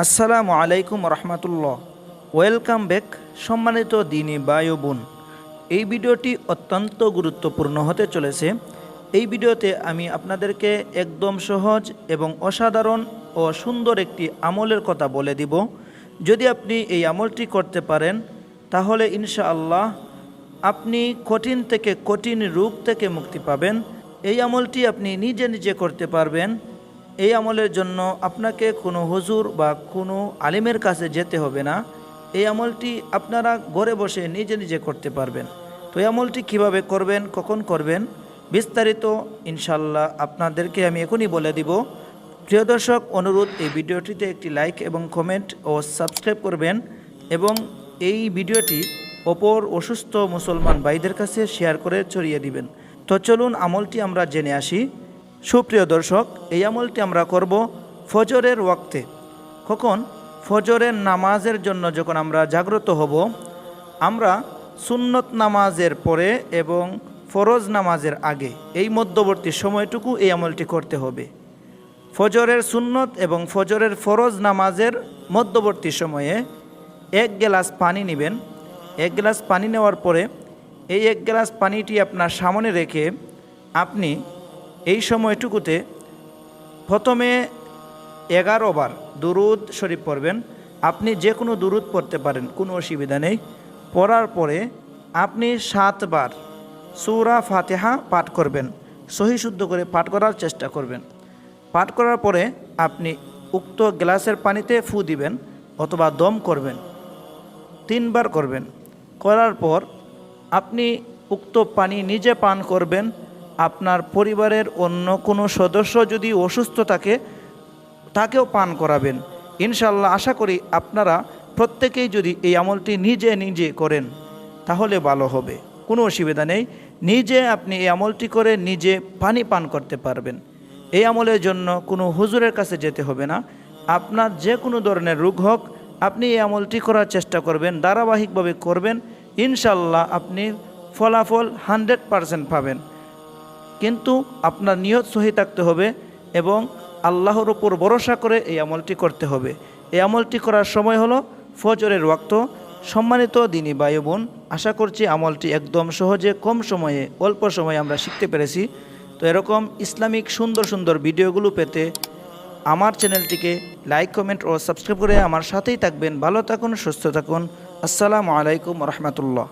আসসালামু আলাইকুম রহমতুল্লাহ। Welcome back সম্মানিত দিনী ভাই ও বোন। এই ভিডিওটি অত্যন্ত গুরুত্বপূর্ণ হতে চলেছে। এই ভিডিওতে আমি আপনাদেরকে একদম সহজ এবং অসাধারণ ও সুন্দর একটি আমলের কথা বলে দিব। যদি আপনি এই আমলটি করতে পারেন তাহলে ইনশাআল্লাহ আপনি কঠিন থেকে কঠিন রোগ থেকে মুক্তি পাবেন। এই আমলটি আপনি নিজে নিজে করতে পারবেন। এই আমলের জন্য আপনাকে কোনো হুজুর বা কোনো আলিমের কাছে যেতে হবে না। এই আমলটি আপনারা ঘরে বসে নিজে নিজে করতে পারবেন। তো এই আমলটি কীভাবে করবেন, কখন করবেন, বিস্তারিত ইনশাল্লাহ আপনাদেরকে আমি এখনই বলে দিব। প্রিয় দর্শক, অনুরোধ এই ভিডিওটিতে একটি লাইক এবং কমেন্ট ও সাবস্ক্রাইব করবেন এবং এই ভিডিওটি অপর অসুস্থ মুসলমান ভাইদের কাছে শেয়ার করে ছড়িয়ে দিবেন। তো চলুন আমলটি আমরা জেনে আসি। সুপ্রিয় দর্শক, এই আমলটি আমরা করব ফজরের ওয়াক্তে। কখন? ফজরের নামাজের জন্য যখন আমরা জাগ্রত হব, আমরা সুন্নত নামাজের পরে এবং ফরজ নামাজের আগে, এই মধ্যবর্তী সময়টুকু এই আমলটি করতে হবে। ফজরের সুন্নত এবং ফজরের ফরজ নামাজের মধ্যবর্তী সময়ে 1 গ্লাস পানি নেবেন। 1 গ্লাস পানি নেওয়ার পরে এই 1 গ্লাস পানিটি আপনার সামনে রেখে আপনি এই সময়টুকুতে প্রথমে 11 বার দুরুদ শরীফ পড়বেন। আপনি যে কোনো দুরুদ পড়তে পারেন, কোনো অসুবিধা নেই। পড়ার পরে আপনি 7 বার সূরা ফাতিহা পাঠ করবেন। সহি শুদ্ধ করে পাঠ করার চেষ্টা করবেন। পাঠ করার পরে আপনি উক্ত গ্লাসের পানিতে ফু দিবেন অথবা দম করবেন, 3 বার করবেন। করার পর আপনি উক্ত পানি নিজে পান করবেন। আপনার পরিবারের অন্য কোনো সদস্য যদি অসুস্থ থাকে তাকেও পান করাবেন। ইনশাল্লাহ আশা করি আপনারা প্রত্যেকেই যদি এই আমলটি নিজে নিজে করেন তাহলে ভালো হবে, কোনো অসুবিধা নেই। নিজে আপনি এই আমলটি করে নিজে পানি পান করতে পারবেন। এই আমলের জন্য কোনো হুজুরের কাছে যেতে হবে না। আপনার যে কোনো ধরনের রোগ হোক, আপনি এই আমলটি করার চেষ্টা করবেন, ধারাবাহিকভাবে করবেন। ইনশাল্লাহ আপনি ফলাফল 100% পাবেন। কিন্তু আপনার নিয়ত সহি থাকতে হবে এবং আল্লাহর উপর ভরসা করে এই আমলটি করতে হবে। এই আমলটি করার সময় হলো ফজরের ওয়াক্ত। সম্মানিত দিনী ভাই বোন, আশা করছি আমলটি একদম সহজে, কম সময়ে, অল্প সময়ে আমরা শিখতে পেরেছি। তো এরকম ইসলামিক সুন্দর সুন্দর ভিডিওগুলো পেতে আমার চ্যানেলটিকে লাইক, কমেন্ট ও সাবস্ক্রাইব করে আমার সাথেই থাকবেন। ভালো থাকুন, সুস্থ থাকুন। আসসালামু আলাইকুম রহমতুল্লাহ।